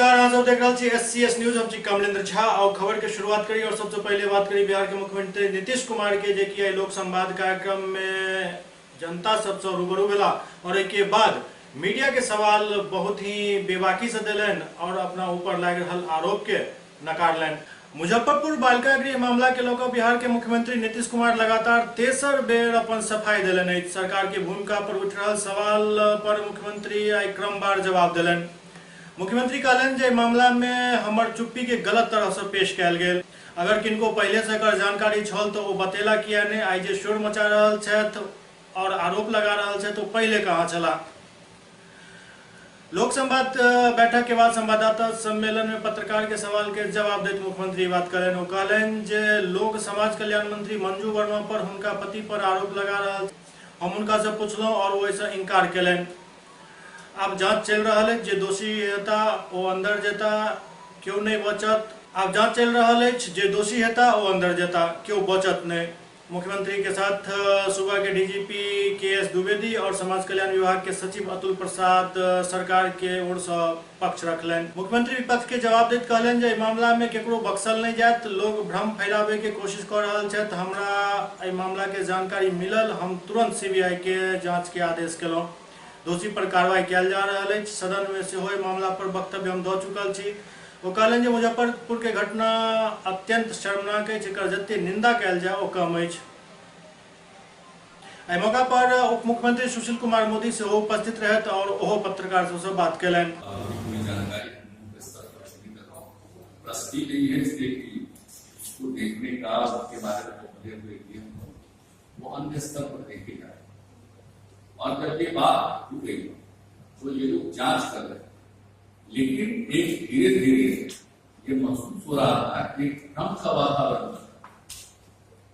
नमस्कार, अहाँ सब देख रहे छी SCS न्यूज। हम छी कमलेंद्र झा और खबर के शुरुआत करी और सबसे पहले बात करी बिहार के मुख्यमंत्री नीतीश कुमार के, जे कि लोक संवाद कार्यक्रम में जनता सबसे रूबरू भेला और एक बाद मीडिया के सवाल बहुत ही बेबाकी से दिलन और अपना ऊपर लाग रहल आरोप के नकारलन। मुजफ्फरपुर बालिका गृह मामला के लोग बिहार के मुख्यमंत्री नीतीश कुमार लगातार तेसर बेर अपन सफाई दिलन। सरकार के भूमिका पर उठ रहल सवाल पर मुख्यमंत्री आई क्रमवार जवाब दिलन। मुख्यमंत्री कहलन जे मामला में हमर चुप्पी के गलत तरह से पेश कयल गेल। अगर किनको पहले से एकर जानकारी छल तो वो बतेला किया ने। आई जे शोर मचा रहल छथि और आरोप लगा रहल छथि तो पहले कहाँ छला। लोक संवाद बैठक के बाद संवाददाता सम्मेलन में पत्रकार के सवाल के जवाब देते मुख्यमंत्री बात करें। वो कहलन जे लोग समाज कल्याण मंत्री मंजू वर्मा पर उनका पति पर आरोप लगा रहल। हम उनका से पूछलों और वो ऐसा इनकार कलन। अब जांच चल रहा है, जे दोषी हेता वो अंदर जेता, क्यों नहीं बचत। अब जांच चल रहा है, जे दोषी हेता वो अंदर जेता, क्यों बचत नहीं। मुख्यमंत्री के साथ सूबा के DGP KS द्विवेदी और समाज कल्याण विभाग के सचिव अतुल प्रसाद सरकार के ओर से पक्ष रखलन। मुख्यमंत्री विपक्ष के जवाब देते कहलन जे मामला में केकरो बख्शल नहीं जात। लोग भ्रम फैलावे के कोशिश कर रहल छथि। हमरा एहि मामला के जानकारी मिलल, हम तुरंत CBI के जांच के आदेश केलहुं। दोषी पर कार्रवाई कयल जा रहल अछि। सदन में सेहो मामला पर वक्तव्य हम दऽ चुकल छी। वो कहलन जे मुजफ्फरपुर के घटना अत्यंत शर्मनाक अछि, एकर जते निंदा कयल जाय ओ कम अछि। एहि मौका पर उप मुख्यमंत्री सुशील कुमार मोदी सेहो उपस्थित रहत और ओहो पत्रकार सबसे बात केलन। देखने का उसके बारे में वो अन्य स्तर पर देखेगा और जब ये बात हो गई तो ये लोग जांच कर रहे हैं, लेकिन एक धीरे धीरे ये महसूस हो रहा था कि भ्रम का वातावरण,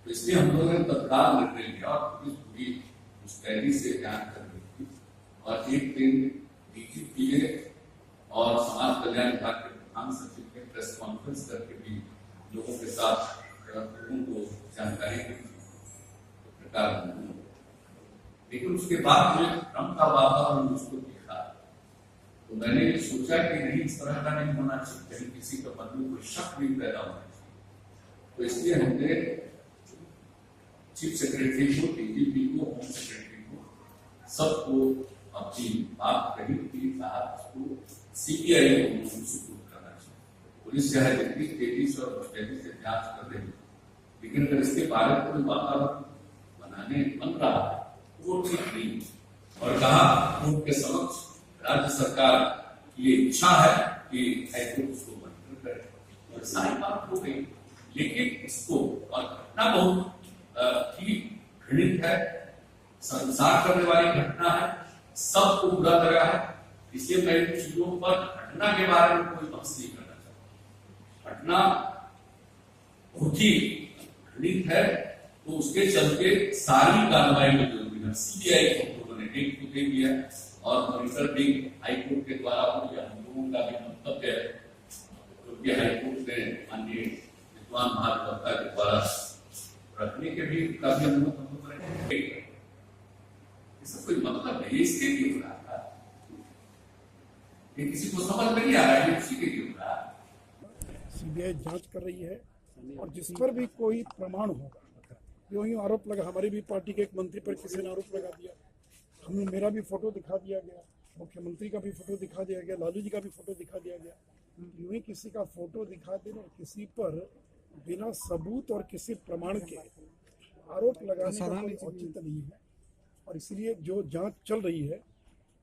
तो इसलिए हम लोगों ने तत्काल निर्णय लिया और पुलिस पूरी मुस्तैदी से जांच कर रही थी। और एक दिन DGP ने और समाज कल्याण विभाग के प्रधान सचिव ने प्रेस कॉन्फ्रेंस करके भी लोगों के साथ लोगों को जानकारी दी। लेकिन उसके बाद जो भ्रम का वातावरण उसको दिखा तो मैंने ये सोचा कि नहीं, इस तरह का नहीं होना चाहिए, कहीं किसी का मन में कोई शक नहीं पैदा होना चाहिए। तो इसलिए हमने चीफ सेक्रेटरी को, DGP को, होम सेक्रेटरी को, सबको अपनी बात कही कि उसको CBI को सुपुर्द करना चाहिए। पुलिस चाहे जितनी तेजी से और मुस्तैदी से जांच कर रही, लेकिन अगर इसके बारे में कोई वातावरण बनाने बन रहा है वो ठीक नहीं। और कहा उनके समक्ष राज्य सरकार की ये इच्छा है कि हाईकोर्ट उसको मॉनिटर करे और सारी बात हो गई। लेकिन इसको और घटना बहुत ही घृणित है, संसार करने वाली घटना है, सबको बुरा लगा है। इसलिए मैं इन चीजों पर घटना के बारे में कोई बहस नहीं करना चाहता। घटना बहुत ही घृणित है, तो उसके चलते सारी कार्रवाई में जरूरी है। CBI को उन्होंने एक को दे दिया और मॉनिटरिंग हाईकोर्ट के द्वारा हो गया। हम लोगों का भी मंतव्य है क्योंकि हाईकोर्ट ने माननीय विद्वान महाधिवक्ता के द्वारा रखने के भी काफी अनुमति हमको करेंगे। इसका कोई मतलब नहीं, इसके लिए हो रहा था, ये किसी को समझ नहीं आ रहा है, इसी के लिए हो रहा है। CBI जांच कर रही है और जिस पर भी कोई प्रमाण होगा, यूं ही आरोप लगा, हमारी भी पार्टी के एक मंत्री पर किसी ने आरोप लगा दिया, हमने मेरा भी फोटो दिखा दिया गया, मुख्यमंत्री का भी फोटो दिखा दिया गया, लालू जी का भी फोटो दिखा दिया गया। यूं ही किसी का फोटो दिखा देना और किसी पर बिना सबूत और किसी प्रमाण के आरोप लगाने का कोई औचित्य नहीं है। और इसलिए जो जांच चल रही है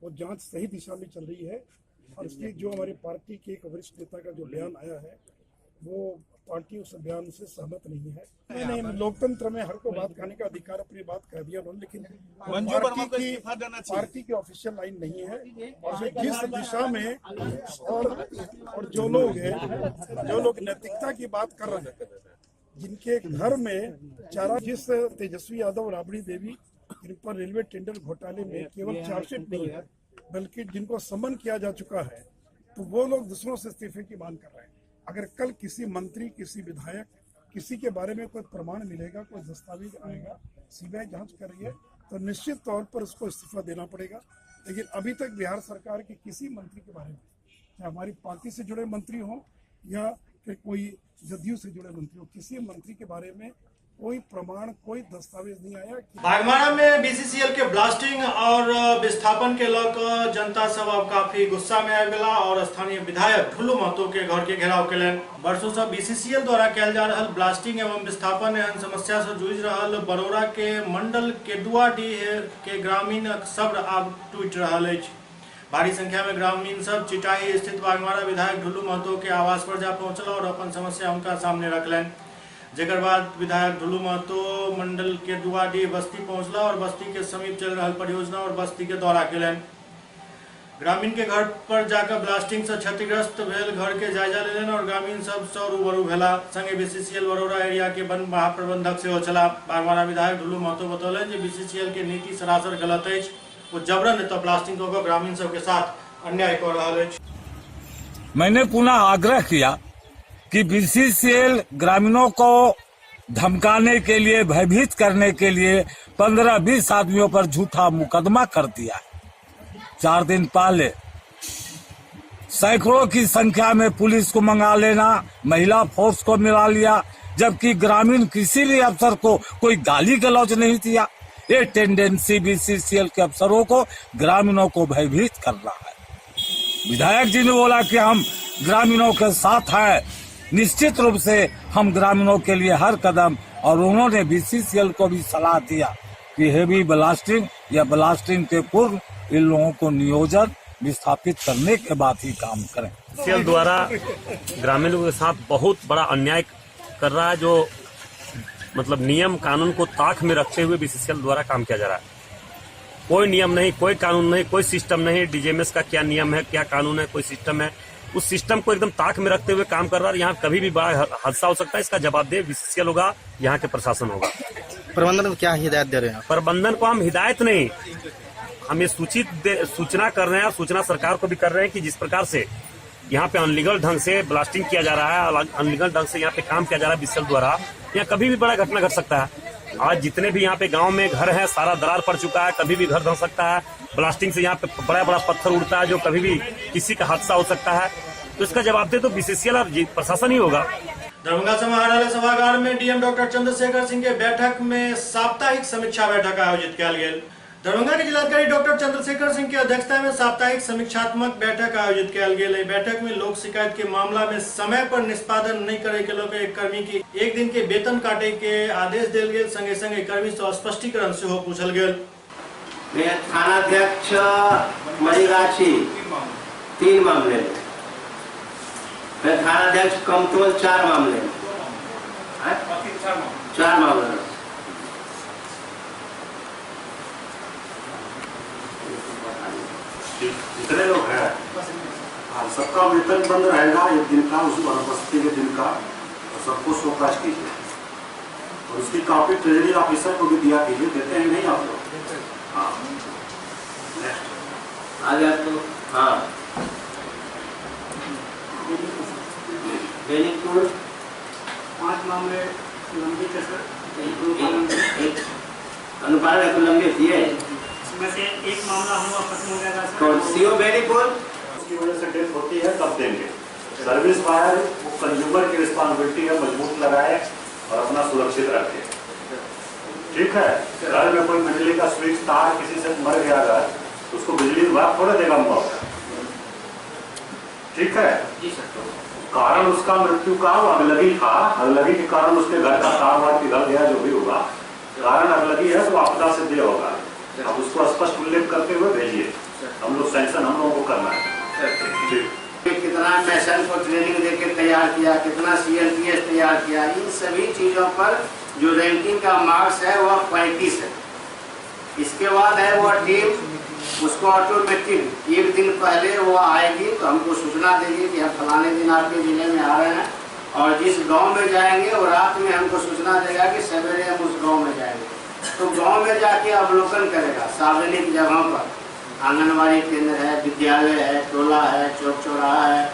वो जांच सही दिशा में चल रही है। और इसलिए जो हमारी पार्टी के एक वरिष्ठ नेता का जो बयान आया है वो पार्टी उस बयान से सहमत नहीं है। नहीं, लोकतंत्र में हर को बात कहने का अधिकार, अपनी बात कह दिया उन्होंने, लेकिन पार्टी की ऑफिशियल लाइन नहीं है। और जिस दिशा में और जो लोग नैतिकता की बात कर रहे हैं, जिनके घर में चारा, जिस तेजस्वी यादव, राबड़ी देवी, इन पर रेलवे टेंडर घोटाले में केवल चार्जशीट नहीं है बल्कि जिनको समन किया जा चुका है, तो वो लोग दूसरों से इस्तीफे की मांग कर रहे हैं। अगर कल किसी मंत्री, किसी विधायक, किसी के बारे में कोई प्रमाण मिलेगा, कोई दस्तावेज आएगा, CBI जांच कर रही है, तो निश्चित तौर पर उसको इस्तीफा देना पड़ेगा। लेकिन अभी तक बिहार सरकार के किसी मंत्री के बारे में चाहे हमारी पार्टी से जुड़े मंत्री हों या फिर कोई जदयू से जुड़े मंत्री हो, किसी मंत्री के बारे में कोई प्रमाण, कोई दस्तावेज नहीं आया। बागमारा में बीसीसीएल के ब्लास्टिंग और विस्थापन के लौकर जनता सब अब काफी गुस्सा में आ गया और स्थानीय विधायक ढुल्लू महतो के घर के घेराव के लिए वर्षों से बीसीसीएल द्वारा कल जा रहा ब्लास्टिंग एवं विस्थापन एहन समस्या से जूझ रहा बरौरा के मंडल केदुआडीह के ग्रामीण सब अब टूट रहा है। भारी संख्या में ग्रामीण सब चिटाही स्थित बागमारा विधायक ढुल्लू महतो के आवास पर जा पहुंचल और अपन समस्या उनका सामने रखलन। जेकर बाद विधायक ढुल्लू महतो मंडल के दुआडी बस्ती पहुंचला और बस्ती के समीप चल रहा परियोजना और बस्ती के दौरा केलन। ग्रामीण के घर पर जाकर ब्लास्टिंग से क्षतिग्रस्त भेल घर के जायजा लेलन और ग्रामीण सब सौ रूबरू भेला। संगे बीसीसीएल बरौरा एरिया के वन महाप्रबंधक से चला। बागमारा विधायक ढुल्लू महतो बतौलन जे बीसीसीएल के नीति सरासर गलत है। वो जबरन एतऽ ब्लास्टिंग को ग्रामीण सब के साथ अन्याय कर रहा है। मैंने पुनः आग्रह किया कि बीसीसीएल ग्रामीणों को धमकाने के लिए, भयभीत करने के लिए 15-20 आदमियों पर झूठा मुकदमा कर दिया। 4 दिन पहले सैकड़ों की संख्या में पुलिस को मंगा लेना, महिला फोर्स को मिला लिया, जबकि ग्रामीण किसी भी अफसर को कोई गाली गलौज नहीं दिया। ये टेंडेंसी बीसीसीएल के अफसरों को, ग्रामीणों को भयभीत कर रहा है। विधायक जी ने बोला कि हम ग्रामीणों के साथ हैं। निश्चित रूप से हम ग्रामीणों के लिए हर कदम, और उन्होंने बीसीसीएल को भी सलाह दिया कि हेवी ब्लास्टिंग या ब्लास्टिंग के पूर्व इन लोगों को नियोजन विस्थापित करने के बाद ही काम करें। बीसीसीएल द्वारा ग्रामीणों के साथ बहुत बड़ा अन्याय कर रहा है, जो मतलब नियम कानून को ताक में रखते हुए बीसीसीएल द्वारा काम किया जा रहा है। कोई नियम नहीं, कोई कानून नहीं, कोई सिस्टम नहीं। डीजीएमएस का क्या नियम है, क्या कानून है, कोई सिस्टम है, उस सिस्टम को एकदम ताक में रखते हुए काम कर रहा है। यहाँ कभी भी बड़ा हादसा हो सकता है। इसका जवाबदेह बीसीसीएल होगा, यहाँ के प्रशासन होगा। प्रबंधन को क्या हिदायत दे रहे हैं? प्रबंधन को हम हिदायत नहीं, हम ये सूचना कर रहे हैं, सूचना सरकार को भी कर रहे हैं कि जिस प्रकार से यहाँ पे अनलीगल ढंग से ब्लास्टिंग किया जा रहा है, अनलीगल ढंग से यहाँ पे काम किया जा रहा है बीसीसीएल द्वारा, यहाँ कभी भी बड़ा घटना घट सकता है। आज जितने भी यहाँ पे गांव में घर है, सारा दरार पड़ चुका है, कभी भी घर धस सकता है। ब्लास्टिंग से यहाँ पे बड़ा बड़ा पत्थर उड़ता है, जो कभी भी किसी का हादसा हो सकता है। तो इसका जवाबदेह तो बीसीसीएल और प्रशासन ही होगा। दरभंगा समाहरणालय सभागार में डीएम डॉक्टर चंद्रशेखर सिंह के बैठक में साप्ताहिक समीक्षा बैठक आयोजित किया गया। दरभंगा के जिलाधिकारी डॉक्टर चंद्रशेखर सिंह की अध्यक्षता में साप्ताहिक समीक्षात्मक बैठक आयोजित किया गया। बैठक में लोक शिकायत के मामला में समय पर निष्पादन नहीं करे के लोग एक कर्मी की 1 दिन के वेतन काटे के आदेश दिल गए। संगे संगे कर्मी से स्पष्टीकरण से हो पूछल गया। थानाध्यक्ष मणिगाछी 3 मामले, थानाध्यक्ष कमतौल 4 मामले, 4 मामले। जितने लोग हैं सबका वेतन बंद रहेगा 1 दिन का, उस अनुपस्थिति के दिन का, और सबको शोकाज कीजिए और उसकी कॉपी ट्रेजरी ऑफिसर को भी दिया कीजिए। देते हैं नहीं आप लोग? हाँ, नेक्स्ट आ गया तो हाँ, बेनीपुर 5 मामले लंबित है सर। एक अनुपालन को लंबित दिए, इसमें से 1 मामला हम वापस हो जाएगा सर। कौन सीओ बेनीपुर उसकी वजह से डेथ होती है, तब देंगे। सर्विस वायर वो कंज्यूमर की रिस्पॉन्सिबिलिटी है, मजबूत लगाए और अपना सुरक्षित रखे। ठीक है, घर में कोई बिजली का स्विच तार किसी से मर गया अगर, तो उसको बिजली विभाग थोड़ा देगा मुआवजा। ठीक है, कारण उसका मृत्यु का अगलगी था, अगलगी के कारण उसके घर का कारोबार पिघल गया, जो भी होगा कारण अगलगी है तो आपदा से देय होगा। अब उसको स्पष्ट उल्लेख करते हुए भेजिए, हम लोग सैंक्शन हम लोगों को करना है। कितना मैसन को ट्रेनिंग देके तैयार किया, कितना सीएलपीएस तैयार किया, इन सभी चीजों पर जो रैंकिंग का मार्क्स है वह 35 है। इसके बाद है वह टीम, उसको ऑटोमेटिक 1 दिन पहले वो आएगी तो हमको सूचना देगी कि हम फलाने दिन आपके जिले में आ रहे हैं, और जिस गांव में जाएंगे वो रात में हमको सूचना देगा कि सवेरे हम उस गांव में जाएंगे। तो गांव में जाके अवलोकन करेगा, सार्वजनिक जगहों पर आंगनबाड़ी केंद्र है, विद्यालय है, टोला है, चौक चौराहा है,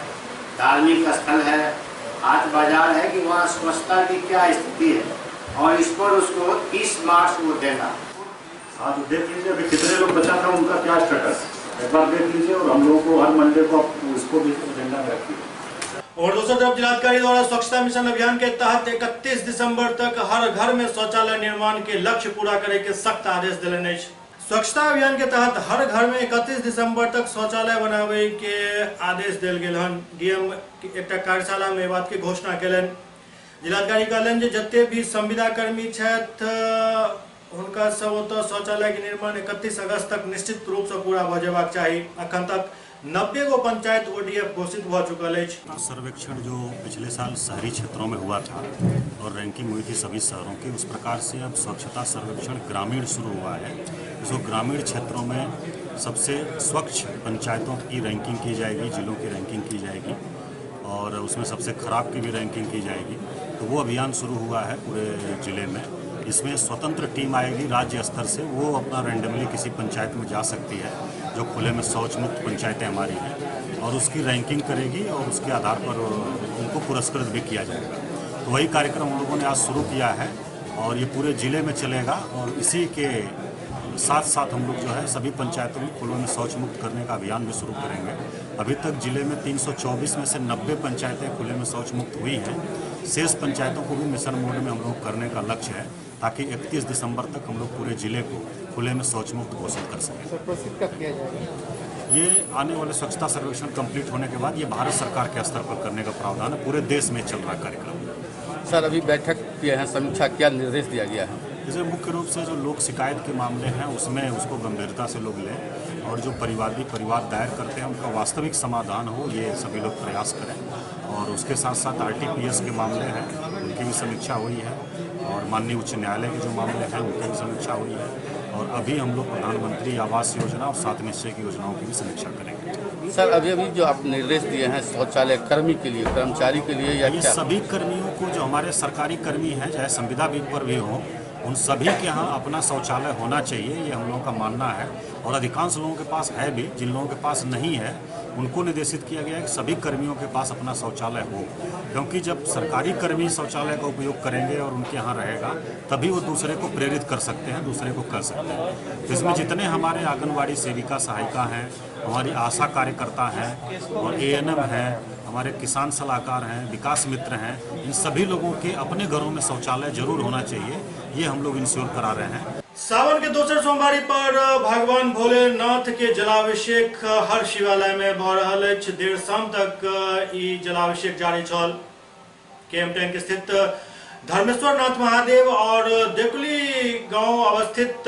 धार्मिक स्थल है, हाट बाजार है, कि वहाँ स्वच्छता की क्या स्थिति है, और इस पर उसको 30 मार्क्स वो देगा। हाँ, तो देख लीजिए अभी कितने लोग बचा था, उनका क्या स्टेटस एक बार देख लीजिए, और हम लोगों को हर मंडे को इसको भी एजेंडा में रखिए। और दूसरी तरफ जिलाधिकारी द्वारा स्वच्छता मिशन अभियान के तहत 31 दिसंबर तक हर घर में शौचालय निर्माण के लक्ष्य पूरा करे के सख्त आदेश दिलनि अछि। स्वच्छता अभियान के तहत हर घर में 31 दिसंबर तक शौचालय बनावे के आदेश देल गेल हन। डीएम एकटा कार्यशाला में बात के घोषणा केलनि। जिलाधिकारी कहलनि जे जते भी संविदा कर्मी छथि हुनका सब ओतऽ शौचालय के निर्माण 31 अगस्त तक निश्चित रूप से पूरा भ जेबाक चाही। अखन तक 90 गो पंचायत ओडीएफ घोषित हो चुकल है। सर्वेक्षण जो पिछले साल शहरी क्षेत्रों में हुआ था और रैंकिंग हुई थी सभी शहरों की, उस प्रकार से अब स्वच्छता सर्वेक्षण ग्रामीण शुरू हुआ है। जो ग्रामीण क्षेत्रों में सबसे स्वच्छ पंचायतों की रैंकिंग की जाएगी, जिलों की रैंकिंग की जाएगी और उसमें सबसे खराब की भी रैंकिंग की जाएगी। तो वो अभियान शुरू हुआ है पूरे जिले में। इसमें स्वतंत्र टीम आएगी राज्य स्तर से, वो अपना रैंडमली किसी पंचायत में जा सकती है जो खुले में शौच मुक्त पंचायतें हमारी हैं और उसकी रैंकिंग करेगी और उसके आधार पर उनको पुरस्कृत भी किया जाएगा। तो वही कार्यक्रम हम लोगों ने आज शुरू किया है और ये पूरे जिले में चलेगा और इसी के साथ साथ हम लोग जो है सभी पंचायतों में खुलों में शौच मुक्त करने का अभियान भी शुरू करेंगे। अभी तक जिले में 324 में से 90 पंचायतें खुले में शौच मुक्त हुई हैं। शेष पंचायतों को भी मिशन मोड में हम लोग करने का लक्ष्य है ताकि 31 दिसंबर तक हम लोग पूरे जिले को खुले में शौच मुक्त घोषित कर सकें। प्रोसेस कब किया जाएगा? ये आने वाले स्वच्छता सर्वेक्षण कंप्लीट होने के बाद ये भारत सरकार के स्तर पर करने का प्रावधान है। पूरे देश में चल रहा कार्यक्रम। सर अभी बैठक किए हैं, समीक्षा क्या निर्देश दिया गया है? जैसे मुख्य रूप से जो लोक शिकायत के मामले हैं उसमें उसको गंभीरता से लोग लें और जो परिवाद दायर करते हैं उनका वास्तविक समाधान हो, ये सभी लोग प्रयास करें। और उसके साथ साथ आरटीपीएस के मामले हैं उनकी भी समीक्षा हुई है और माननीय उच्च न्यायालय के जो मामले हैं उनकी भी समीक्षा हुई है और अभी हम लोग प्रधानमंत्री आवास योजना और 7 निश्चय की योजनाओं की भी समीक्षा करेंगे। सर अभी जो आप निर्देश दिए हैं शौचालय कर्मी के लिए, कर्मचारी के लिए या ये क्या? सभी कर्मियों को, जो हमारे सरकारी कर्मी हैं चाहे संविदा विभाग पर भी हों, उन सभी के यहाँ अपना शौचालय होना चाहिए, ये हम लोगों का मानना है। और अधिकांश लोगों के पास है भी, जिन लोगों के पास नहीं है उनको निर्देशित किया गया है कि सभी कर्मियों के पास अपना शौचालय हो, क्योंकि जब सरकारी कर्मी शौचालय का उपयोग करेंगे और उनके यहाँ रहेगा तभी वो दूसरे को प्रेरित कर सकते हैं, दूसरे को कर सकते हैं। तो इसमें जितने हमारे आंगनबाड़ी सेविका सहायिका हैं, हमारी आशा कार्यकर्ता हैं और एएनएम हैं, हमारे किसान सलाहकार हैं, विकास मित्र हैं, इन सभी लोगों के अपने घरों में शौचालय जरूर होना चाहिए, ये हम लोग इंश्योर करा रहे हैं। सावन के दूसरे सोमवारी पर भगवान भोलेनाथ के जलाभिषेक हर शिवालय में भ रहल अछि। देर शाम तक ई जलाभिषेक जारी छल। केएम टैंक स्थित धर्मेश्वर नाथ महादेव और देकुली गांव अवस्थित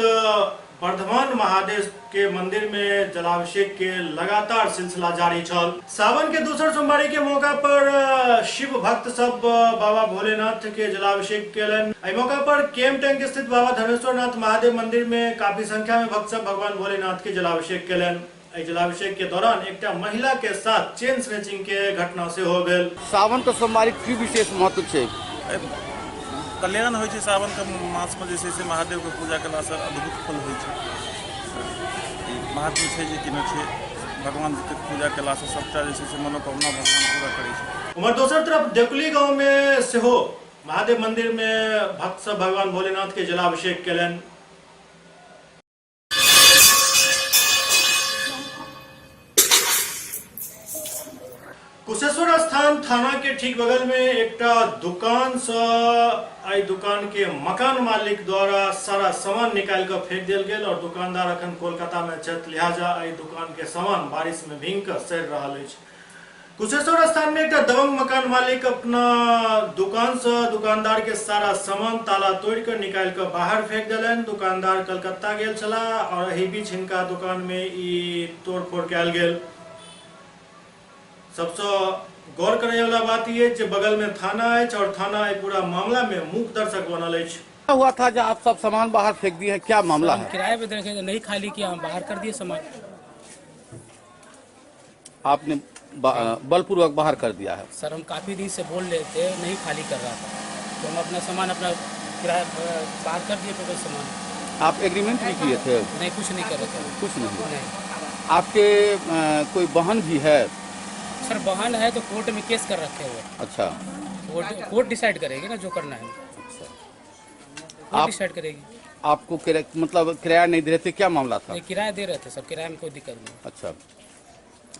वर्धमान महादेव के मंदिर में जलाभिषेक के लगातार सिलसिला जारी छल। सावन के दूसरे सोमवारी के मौका पर शिव भक्त सब बाबा भोलेनाथ के जलाभिषेक केलन। एहि मौका पर केएम टैंक स्थित बाबा धर्मेश्वर नाथ महादेव मंदिर में काफी संख्या में भक्त सब भगवान भोलेनाथ के जलाभिषेक केलन। जलाभिषेक के दौरान एक महिला के साथ चेन स्नैचिंग के घटना से हो गए। सावन के सोमवारी की विशेष महत्व है? कल्याण हो सावन के मास में जैसे से महादेव के पूजा कला से अद्भुत फल हो महात्म है जे कि भगवान के पूजा कला से सबटा जैसे से मनोकामना भगवान पूरा करे। उमर दोसर तरफ देकुली गांव में सेहो महादेव मंदिर में भक्त सब भगवान भोलेनाथ के जलाभिषेक केलन। कुशेश्वर स्थान थाना के ठीक बगल में एक दुकान से आई दुकान के मकान मालिक द्वारा सारा सामान निकाल कर फेंक दिया गया और दुकानदार अखन कोलकाता में छथि, लिहाजा आई दुकान के सामान बारिश में भींग कर सड़ रहा है। कुशेश्वर स्थान में एक दबंग मकान मालिक अपना दुकान से दुकानदार के सारा सामान ताला तोड़ कर निकाल कर बाहर फेंक दिलन। दुकानदार कलकत्ता गेल छला और एहि बीच हिनका दुकान में ई तोड़फोड़ कयल गेल। सबसे गौर करे वाला बात ये जे बगल में थाना है और थाना पूरा मामला में मूक दर्शक बनल है। क्या हुआ था जब आप सब सामान बाहर फेंक दिए हैं, क्या मामला है? किराए पे देखे नहीं खाली किया, हम बाहर कर दिए सामान। आपने बलपूर्वक बाहर कर दिया है? सर हम काफी दिन से बोल रहे थे, नहीं खाली कर रहा था, तो हम अपना सामान अपना किराए बाहर कर दिए टोटल सामान। आप एग्रीमेंट भी किए थे? नहीं, कुछ नहीं कर रहे थे। कुछ नहीं। आपके कोई बहन भी है? सर बहन है तो कोर्ट में केस कर रखे हुए। अच्छा, कोर्ट डिसाइड करेगी ना जो करना है। आप डिसाइड करेगी। आपको मतलब किराया नहीं दे रहे थे, क्या मामला था? नहीं, किराया दे रहे थे सर, किराए में कोई दिक्कत नहीं। अच्छा,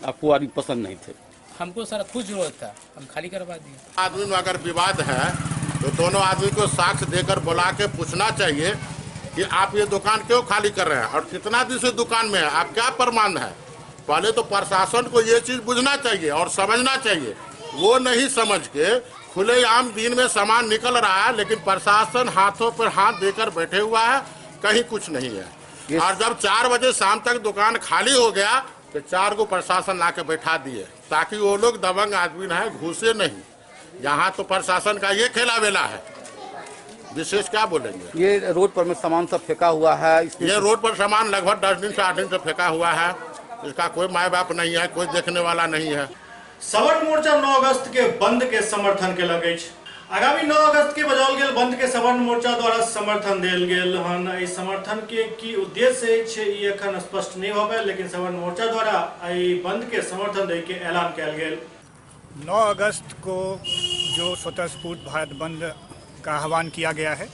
आपको आदमी पसंद नहीं थे? हमको सर खुद जरूरत था, हम खाली करवा दिए। आदमी में अगर विवाद है तो दोनों आदमी को साक्ष्य देकर बुला के पूछना चाहिए कि आप ये दुकान क्यों खाली कर रहे हैं और कितना दिन से दुकान में है, आप क्या प्रमाण है। पहले तो प्रशासन को ये चीज बुझना चाहिए और समझना चाहिए। वो नहीं समझ के खुलेआम दिन में सामान निकल रहा है, लेकिन प्रशासन हाथों पर हाथ देकर बैठे हुआ है, कहीं कुछ नहीं है। और जब 4 बजे शाम तक दुकान खाली हो गया तो 4 को प्रशासन ला के बैठा दिए ताकि वो लोग दबंग आदमी है, घुसे नहीं। यहाँ तो प्रशासन का ये खेला वेला है, विशेष क्या बोलेंगे। ये रोड पर में सामान सब फेंका हुआ है। ये रोड पर सामान लगभग 10 दिन से 8 दिन से फेंका हुआ है, इसका कोई माँ बाप नहीं है, कोई देखने वाला नहीं है। सवर्ण मोर्चा 9 अगस्त के बंद के समर्थन के लगे। आगामी 9 अगस्त के बजाओल गेल बंद के सवर्ण मोर्चा द्वारा समर्थन देल गेल हन। इस समर्थन के की उद्देश्य छै ई एखन स्पष्ट नहीं हो पाए, लेकिन सवर्ण मोर्चा द्वारा ई बंद के समर्थन दे के ऐलान किया गेल। 9 अगस्त को जो स्वतःस्फूर्त भारत बंद का आह्वान किया गया है,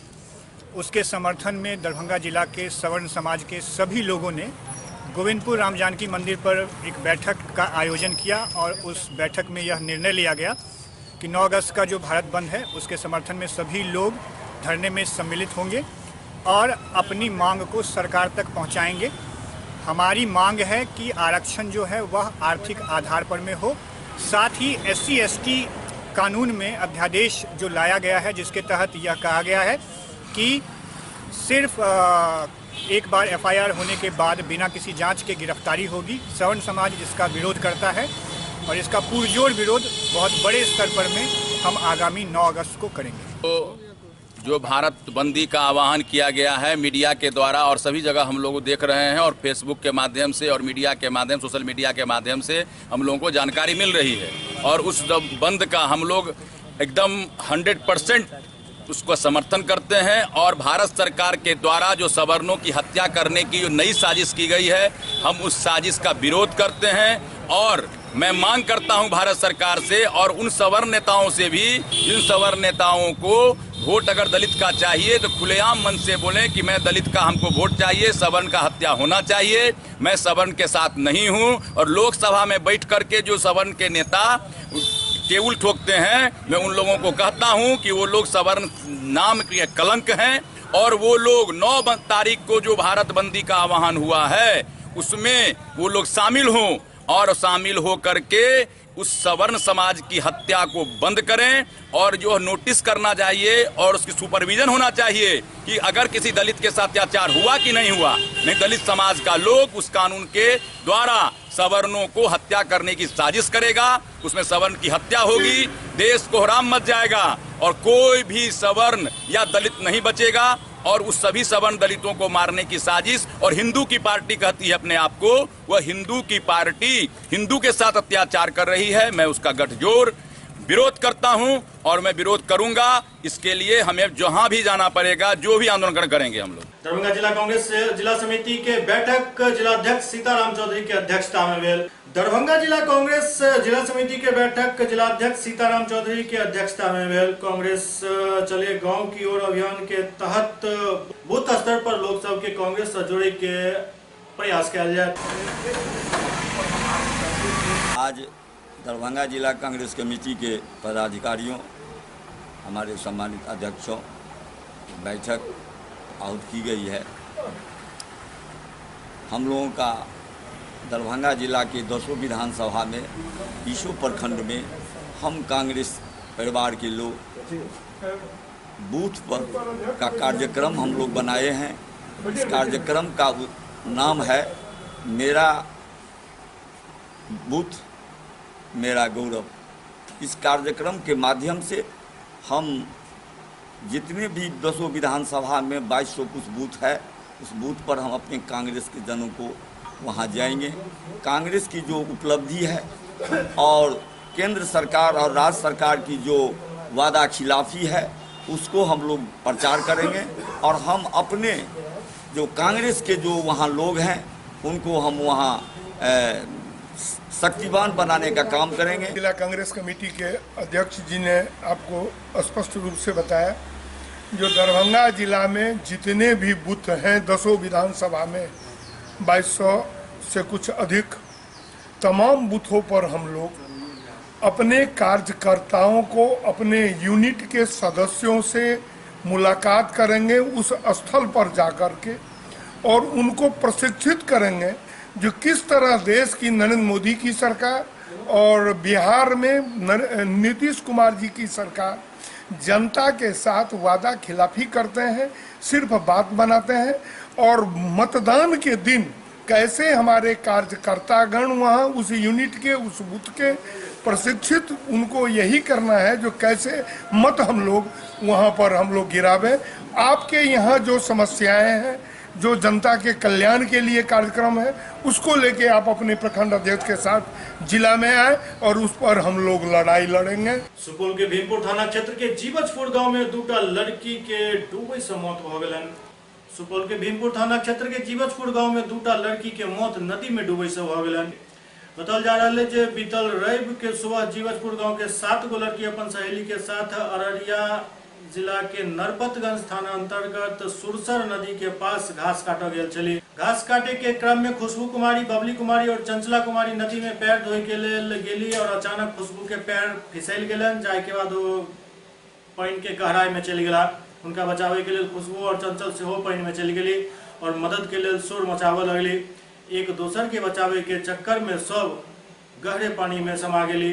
उसके समर्थन में दरभंगा जिला के सवर्ण समाज के सभी लोगों ने गोविंदपुर राम जानकी मंदिर पर एक बैठक का आयोजन किया और उस बैठक में यह निर्णय लिया गया कि 9 अगस्त का जो भारत बंद है उसके समर्थन में सभी लोग धरने में सम्मिलित होंगे और अपनी मांग को सरकार तक पहुंचाएंगे। हमारी मांग है कि आरक्षण जो है वह आर्थिक आधार पर में हो, साथ ही SC/ST कानून में अध्यादेश जो लाया गया है जिसके तहत यह कहा गया है कि सिर्फ एक बार FIR होने के बाद बिना किसी जांच के गिरफ्तारी होगी। सवर्ण समाज इसका विरोध करता है और इसका पुरजोर विरोध बहुत बड़े स्तर पर में हम आगामी 9 अगस्त को करेंगे। तो जो भारत बंदी का आह्वान किया गया है मीडिया के द्वारा और सभी जगह हम लोग देख रहे हैं और फेसबुक के माध्यम से और मीडिया के माध्यम सोशल मीडिया के माध्यम से हम लोगों को जानकारी मिल रही है और उस बंद का हम लोग एकदम 100% उसको समर्थन करते हैं। और भारत सरकार के द्वारा जो सवर्णों की हत्या करने की जो नई साजिश की गई है, हम उस साजिश का विरोध करते हैं। और मैं मांग करता हूं भारत सरकार से और उन सवर्ण नेताओं से भी, जिन सवर्ण नेताओं को वोट अगर दलित का चाहिए तो खुलेआम मन से बोलें कि मैं दलित का, हमको वोट चाहिए, सवर्ण का हत्या होना चाहिए। मैं सवर्ण के साथ नहीं हूं। और लोकसभा में बैठ करके जो सवर्ण के नेता टेबल ठोकते हैं, मैं उन लोगों को कहता हूं कि वो लोग सवर्ण नाम के कलंक हैं और वो लोग 9 तारीख को जो भारत बंदी का आह्वान हुआ है उसमें वो लोग शामिल हों और शामिल हो करके उस सवर्ण समाज की हत्या को बंद करें। और जो नोटिस करना चाहिए और उसकी सुपरविजन होना चाहिए कि अगर किसी दलित के साथ अत्याचार हुआ कि नहीं हुआ। नहीं, दलित समाज का लोग उस कानून के द्वारा सवर्णों को हत्या करने की साजिश करेगा, उसमें सवर्ण की हत्या होगी, देश कोहराम मच जाएगा और कोई भी सवर्ण या दलित नहीं बचेगा। और उस सभी सवर्ण दलितों को मारने की साजिश, और हिंदू की पार्टी कहती है अपने आप को, वह हिंदू की पार्टी हिंदू के साथ अत्याचार कर रही है। मैं उसका गठजोड़ विरोध करता हूं और मैं विरोध करूंगा। इसके लिए हमें जहां भी जाना पड़ेगा, जो भी आंदोलन करेंगे हम लोग। दरभंगा जिला कांग्रेस जिला समिति के बैठक जिलाध्यक्ष सीताराम चौधरी की अध्यक्षता में भेल। दरभंगा जिला कांग्रेस जिला समिति के बैठक जिलाध्यक्ष सीताराम चौधरी की अध्यक्षता में भेल। कांग्रेस चले गांव की ओर अभियान के तहत बूथ स्तर पर लोग सब के कांग्रेस से जोड़े के प्रयास किया जाए। आज दरभंगा जिला कांग्रेस कमेटी के पदाधिकारियों, हमारे सम्मानित अध्यक्षों बैठक आहूत की गई है। हम लोगों का दरभंगा जिला के 10 विधानसभा में 20 प्रखंड में हम कांग्रेस परिवार के लोग बूथ पर का कार्यक्रम हम लोग बनाए हैं। इस कार्यक्रम का नाम है मेरा बूथ मेरा गौरव। इस कार्यक्रम के माध्यम से हम जितने भी 10 विधानसभा में 2200 कुछ बूथ है, उस बूथ पर हम अपने कांग्रेस के जनों को वहां जाएंगे। कांग्रेस की जो उपलब्धि है और केंद्र सरकार और राज्य सरकार की जो वादा खिलाफी है उसको हम लोग प्रचार करेंगे और हम अपने जो कांग्रेस के जो वहाँ लोग हैं उनको हम वहाँ शक्तिवान बनाने का काम करेंगे। जिला कांग्रेस कमेटी के अध्यक्ष जी ने आपको स्पष्ट रूप से बताया, जो दरभंगा जिला में जितने भी बूथ हैं 10 विधानसभा में 2200 से कुछ अधिक, तमाम बूथों पर हम लोग अपने कार्यकर्ताओं को अपने यूनिट के सदस्यों से मुलाकात करेंगे उस स्थल पर जाकर के, और उनको प्रशिक्षित करेंगे जो किस तरह देश की नरेंद्र मोदी की सरकार और बिहार में नीतीश कुमार जी की सरकार जनता के साथ वादा खिलाफी करते हैं, सिर्फ बात बनाते हैं, और मतदान के दिन कैसे हमारे कार्यकर्तागण वहाँ उस यूनिट के उस बूथ के प्रशिक्षित, उनको यही करना है जो कैसे मत हम लोग वहाँ पर हम लोग गिरावे। आपके यहाँ जो समस्याएं हैं, जो जनता के कल्याण के लिए कार्यक्रम है, उसको लेके आप अपने प्रखंड अध्यक्ष के साथ जिला में आए और उस पर हम लोग लड़ाई लड़ेंगे। सुपौल के भीमपुर थाना क्षेत्र के जीवजपुर गांव में दूटा लड़की के डूबे से मौत भ गेलन। सुपौल के भीमपुर थाना क्षेत्र के जीवजपुर गांव में दूटा लड़की के मौत नदी में डूबे से भ गेलन। बताल जा रहा है जे बीतल रवि के सुबह जीवजपुर गांव के 7 गो लड़की अपन सहेली के साथ अररिया जिला के नरपतगंज थाना अंतर्गत सुरसर नदी के पास घास काटा गेल छली। घास काटे के क्रम में खुशबू कुमारी, बबली कुमारी और चंचला कुमारी नदी में पैर धोए के लेल गेली और अचानक खुशबू के पैर फिसल गेलन, जाय के बाद वो पानी के गहराई में चली गेला। उनका बचावे के लिए खुशबू और चंचल सेहो पानी में चली गेली और मदद के लिए शोर मचावे लगली। एक दोसर के बचावे के चक्कर में सब गहरे पानी में समा गेली।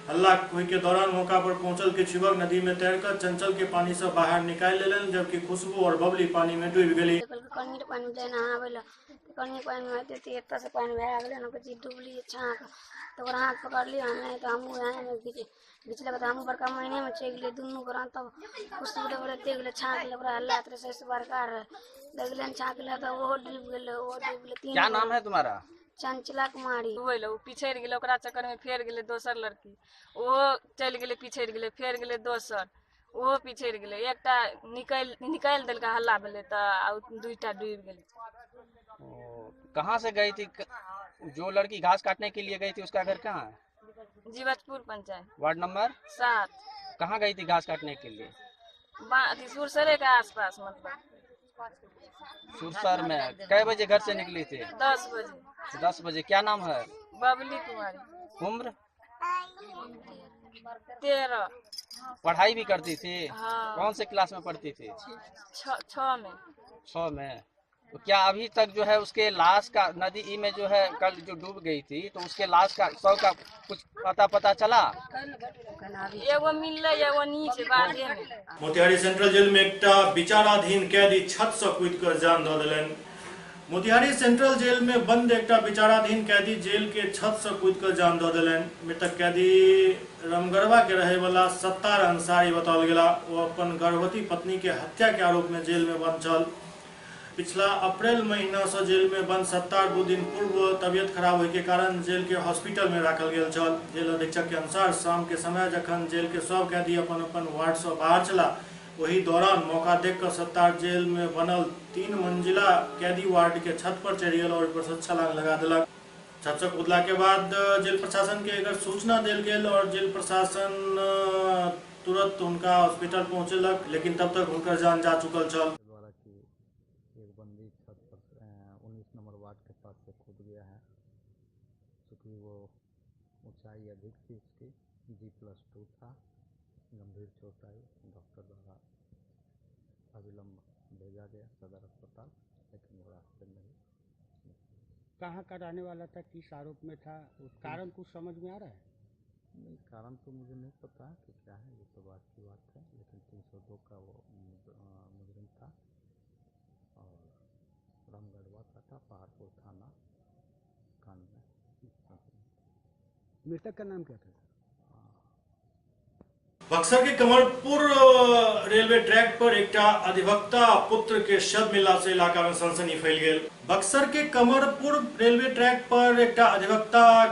हल्ला के दौरान मौका पर पहुंचल के युवक नदी में तैरकर चंचल के पानी से बाहर निकाल लेलन, जबकि खुशबू और बबली पानी में डूब गेली। से पानी बह गए डूबली छाक तो हाथ पकड़ लिया हमें तो हम घिचल हम बड़का महीने में चल गए दुनू गोरा तब खुशबू देख छाक हल्ला से बड़का देखल छाक तो वो डूब गए। क्या नाम है तुम्हारा? चंचला कुमारी। वो पीछे गेले ओकरा चक्कर में फेर गेले दोसर लड़की, वो चल गेले पीछे गेले, फेर गेले दोसर, वो पीछे गेले, एकटा निकाल देलका हल्ला भेले तो दुईटा डूब गेले। कहाँ से गई थी जो लड़की घास काटने के लिए गई थी? उसका घर कहाँ है? जीवजपुर पंचायत, वार्ड नंबर 7। कहाँ गई थी घास काटने के लिए? सुरसरे के आसपास, मतलब सुरसर में। कै बजे घर से निकली थी? 10 बजे। 10 बजे। क्या नाम है? बबली कुमारी। उम्र? 13। पढ़ाई भी करती थी? हाँ। कौन से क्लास में पढ़ती थी? 6 में। 6 में। तो क्या अभी तक जो है उसके लाश का नदी में जो है कल जो डूब गई थी तो उसके लाश का शव का कुछ पता चला? एगो मिलले एगो नीचे बाजे में। मोतिहारी सेंट्रल जेल में एक विचाराधीन कैदी छत से कूद कर जान द देलन। मोतिहारी सेंट्रल जेल में बंद एक विचाराधीन कैदी जेल के छत से कूद कर जान द देलन। मृतक कैदी रामगढ़वा के रहे वाला सत्तार अंसारी बताल गेला। वो अपन गर्भवती पत्नी के हत्या के आरोप में जेल में बंद छल। पिछला अप्रैल महीना से जेल में बंद सत्तार 2 दिन पूर्व तबियत खराब होने के कारण जेल के हॉस्पिटल में रखल गेल छल। जेल अधीक्षक के अनुसार शाम के समय जखन जेल के सब कैदी अपन अपन वार्ड से बाहर चला, वही दौरान मौका देखकर सत्तार जेल में बनल 3 मंजिला कैदी वार्ड के छत पर चढ़ गया और ऊपर से छलांग लगा दिलक। छत से कूदला के बाद जेल प्रशासन के अगर सूचना दिल गेल और जेल प्रशासन तुरंत उनका हॉस्पिटल पहुंचलक, लेकिन तब तक उनकर जान जा चुकल छल। एक बंदी छत पर 19 नंबर वार्ड के पास से कूद गया है, क्योंकि वो ऊंचाई अधिक थी उसकी, G+2 था। गंभीर चोट आई, डॉक्टर द्वारा अविलंब भेजा गया सदर अस्पताल, लेकिन वो रास्ते में ही। कहाँ का रहने वाला था, किस आरोप में था, कारण कुछ समझ में आ रहा है? नहीं, कारण तो मुझे नहीं पता कि क्या है, ये तो बात की बात है, लेकिन 302 का वो मुजरिम था और रामगढ़वा का था, पहाड़पुर थाना कान में। मृतक का नाम क्या था? बक्सर के कमरपुर रेलवे ट्रैक पर एक अधिवक्ता पुत्र के शव मिलला से इलाका में सनसनी फैल गई। बक्सर के कमरपुर रेलवे ट्रैक पर एक अधिवक्ता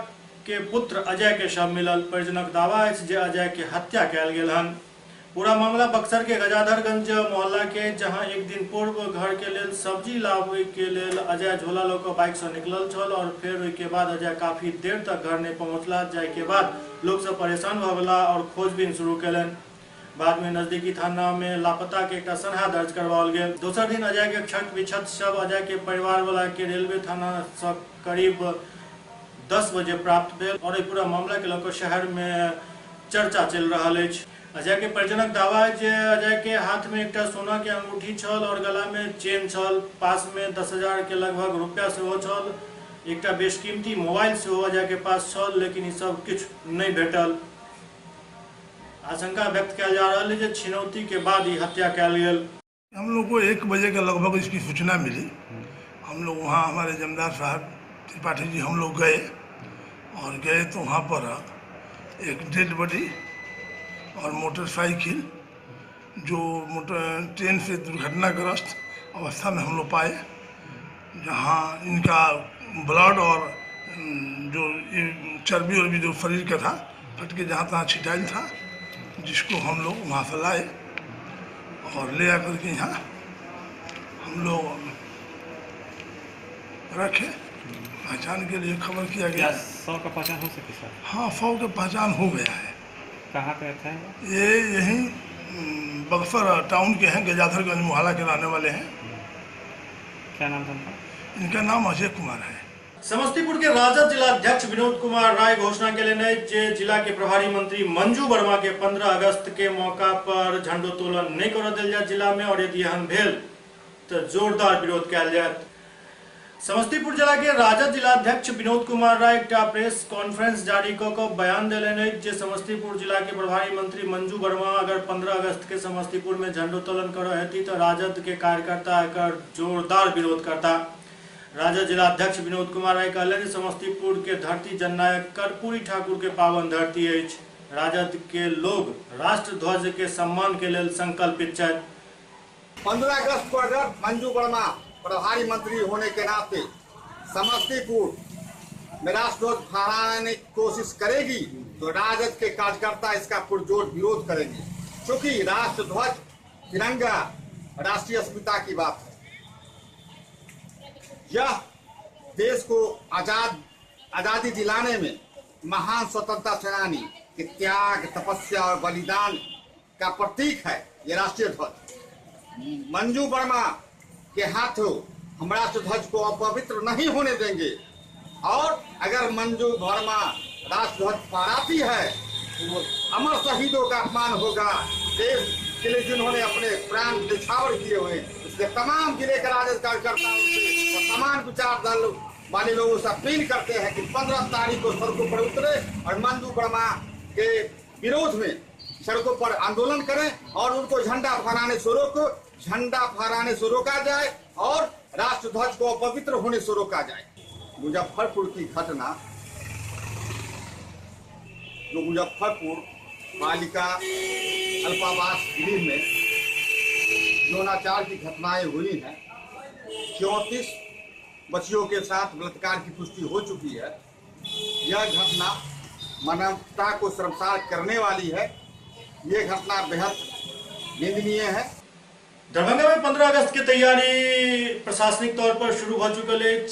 के पुत्र अजय के शव मिलल। परिजनक दावा है जे अजय के हत्या कयल गेल हन। पूरा मामला बक्सर के गजाधरगंज मोहल्ला के, जहां एक दिन पूर्व घर के लेल सब्जी लावे के लेल अजय झोला ल के बाइक से निकलल छल और फिर ओहि के बाद अजय काफी देर तक घर नहीं पहुंचला, जाय के बाद लोग सब परेशान भ गेला और खोजबीन शुरू केलन। बाद में नजदीकी थाना में लापता के एक सनहा दर्ज करवाओल गेल। दोसर दिन अजय के क्षत विक्षत शव अजय के परिवार वाला के रेलवे थाना से करीब 10 बजे प्राप्त भेल और पूरा मामला के लेकर शहर में चर्चा चल रहा है। अजय के परिजनक दावा है जे अजय के हाथ में एक सोना के अंगूठी छल और गला में चेन छल, पास में 10,000 के लगभग रुपया सेहो छल, एक बेशकीमती मोबाइल सेहो अजय के पास छल, लेकिन सब कुछ नहीं भेटल। आशंका व्यक्त किया जा रहा है जे छिनौती के बाद ही हत्या कल गई। हम लोग को 1 बजे के लगभग इसकी सूचना मिली। हम लोग वहाँ हमारे जमींदार साहब त्रिपाठी जी हम लोग गए और गए तो वहाँ पर एक डेड बॉडी और मोटरसाइकिल जो ट्रेन से दुर्घटनाग्रस्त अवस्था में हम लोग पाए, जहाँ इनका ब्लड और जो चर्बी और भी जो शरीर का था फट के जहाँ तहाँ छिटाइल था, जिसको हम लोग वहाँ से लाए और ले आकर के यहाँ हम लोग रखे। पहचान के लिए खबर किया गया। 100 का पहचान हो सके सर? हाँ, 100 का पहचान हो गया है। कहाँ पे था ये यहीं बक्सर टाउन के हैं, गजाधरगंज मोहल्ला के रहने वाले हैं। क्या नाम था? इनका नाम अजय कुमार है। समस्तीपुर के राजद जिला अध्यक्ष विनोद कुमार राय घोषणा के लिए जिला के प्रभारी मंत्री मंजू वर्मा के 15 अगस्त के मौका पर झंडोत्तोलन नहीं कर दिल जाए जिला में, और यदि एहन भेल तो जोरदार विरोध कल जाए। समस्तीपुर जिला के राजद जिला अध्यक्ष विनोद कुमार राय एक प्रेस कॉन्फ्रेंस जारी कर बयान दिले जे समस्तीपुर जिला के प्रभारी मंत्री मंजू वर्मा अगर 15 अगस्त के समस्तीपुर में झंडोत्तोलन कर तो राजद के कार्यकर्ता एक जोरदार विरोध करता। राजद जिला अध्यक्ष विनोद कुमार राय कहले समस्तीपुर के धरती जननायक कर्पूरी ठाकुर के पावन धरती है। राजद के लोग राष्ट्र ध्वज के सम्मान के लिए संकल्पित है। 15 अगस्त को अगर मंजू वर्मा प्रभारी मंत्री होने के नाते समस्तीपुर में राष्ट्र ध्वज फहराने की कोशिश करेगी तो राजद के कार्यकर्ता इसका पुरजोर विरोध करेंगे, क्योंकि राष्ट्र ध्वज तिरंगा राष्ट्रीय अस्मिता की बात है। यह देश को आजादी दिलाने में महान स्वतंत्रता सेनानी के त्याग, तपस्या और बलिदान का प्रतीक है ये राष्ट्रीय ध्वज। मंजू वर्मा के हाथों हम राष्ट्र ध्वज को अपवित्र नहीं होने देंगे, और अगर मंजू वर्मा राष्ट्र ध्वज फहराती है तो वो अमर शहीदों का अपमान होगा। देश के लिए जिन्होंने अपने प्राण न्यौछावर किए हुए, इसलिए तमाम जिले के राजद कार्यकर्ताओं से और समान विचार दल वाले लोगों से अपील करते हैं कि 15 तारीख को सड़कों पर उतरे और मंजू वर्मा के विरोध में सड़कों पर आंदोलन करें और उनको झंडा फहराने से रोका जाए और राष्ट्र ध्वज को अपवित्र होने से रोका जाए। मुजफ्फरपुर की घटना, जो मुजफ्फरपुर बालिका अल्पावास गृह में यौनाचार की घटनाएं हुई हैं, 34 बच्चियों के साथ बलात्कार की पुष्टि हो चुकी है। यह घटना मानवता को शर्मसार करने वाली है। ये घटना बेहद निंदनीय है। दरभंगा में 15 अगस्त की तैयारी प्रशासनिक तौर पर शुरू हो चुकल है।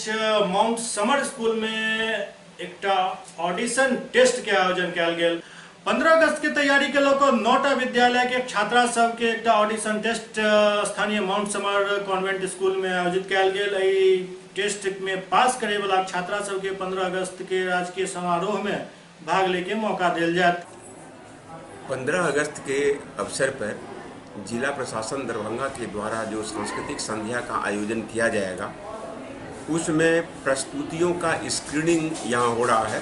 माउंट समर स्कूल में एक ऑडिशन टेस्ट के आयोजन कल गेल। 15 अगस्त के तैयारी के लोग 9टा विद्यालय के छात्रा सब के एक ऑडिशन टेस्ट स्थानीय माउंट समर कॉन्वेंट स्कूल में आयोजित कल गेल। टेस्ट में पास करे वाला छात्रा सब के 15 अगस्त के राजकीय समारोह में भाग लेके मौका दिल जाए। 15 अगस्त के अवसर पर जिला प्रशासन दरभंगा के द्वारा जो सांस्कृतिक संध्या का आयोजन किया जाएगा, उसमें प्रस्तुतियों का स्क्रीनिंग यहाँ हो रहा है।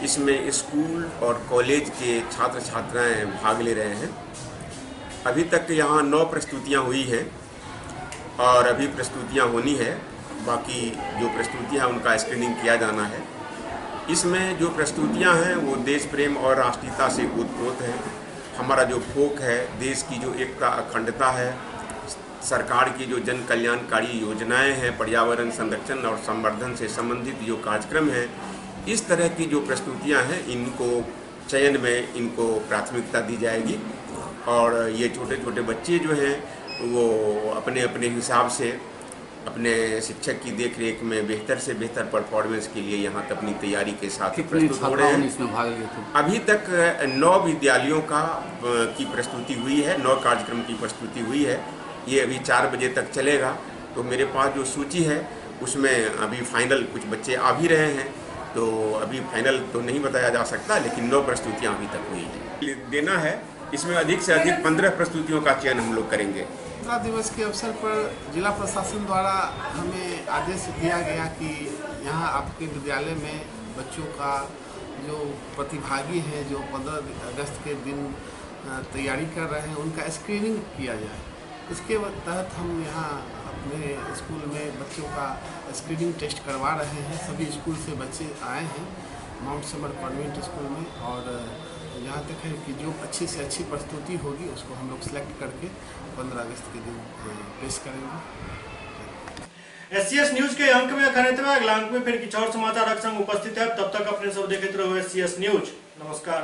इसमें स्कूल और कॉलेज के छात्र छात्राएं भाग ले रहे हैं। अभी तक यहाँ 9 प्रस्तुतियाँ हुई हैं और अभी प्रस्तुतियाँ होनी है। बाकी जो प्रस्तुतियाँ उनका स्क्रीनिंग किया जाना है। इसमें जो प्रस्तुतियाँ हैं वो देश प्रेम और राष्ट्रीयता से ओतप्रोत हैं। हमारा जो फोक है, देश की जो एकता अखंडता है, सरकार की जो जन कल्याणकारी योजनाएं हैं, पर्यावरण संरक्षण और संवर्धन से संबंधित जो कार्यक्रम हैं, इस तरह की जो प्रस्तुतियां हैं इनको चयन में इनको प्राथमिकता दी जाएगी। और ये छोटे छोटे बच्चे जो हैं वो अपने अपने हिसाब से अपने शिक्षक की देखरेख में बेहतर से बेहतर परफॉर्मेंस के लिए यहाँ अपनी तैयारी के साथ प्रस्तुत हो रहे हैं। इसमें भाग लिए थे? अभी तक 9 विद्यालयों की प्रस्तुति हुई है, 9 कार्यक्रम की प्रस्तुति हुई है। ये अभी 4 बजे तक चलेगा। तो मेरे पास जो सूची है उसमें अभी फाइनल कुछ बच्चे आ भी रहे हैं तो अभी फाइनल तो नहीं बताया जा सकता, लेकिन 9 प्रस्तुतियाँ अभी तक हुई हैं। देना है, इसमें अधिक से अधिक 15 प्रस्तुतियों का चयन हम लोग करेंगे। 15 दिवस के अवसर पर जिला प्रशासन द्वारा हमें आदेश दिया गया कि यहाँ आपके विद्यालय में बच्चों का जो प्रतिभागी हैं, जो 15 अगस्त के दिन तैयारी कर रहे हैं, उनका स्क्रीनिंग किया जाए। इसके तहत हम यहाँ अपने स्कूल में बच्चों का स्क्रीनिंग टेस्ट करवा रहे हैं। सभी स्कूल से बच्चे आए हैं माउंट समर कॉन्वेंट स्कूल में, और यहाँ तक है कि जो अच्छी से अच्छी प्रस्तुति होगी उसको हम लोग सिलेक्ट करके 15 अगस्त के दिन पेश करेंगे। SCS न्यूज के अंक में खरीद में अगला अंक में फिर कुछ और समाचार संग उपस्थित है। तब तक अपने सब देखते रहो SCS न्यूज। नमस्कार।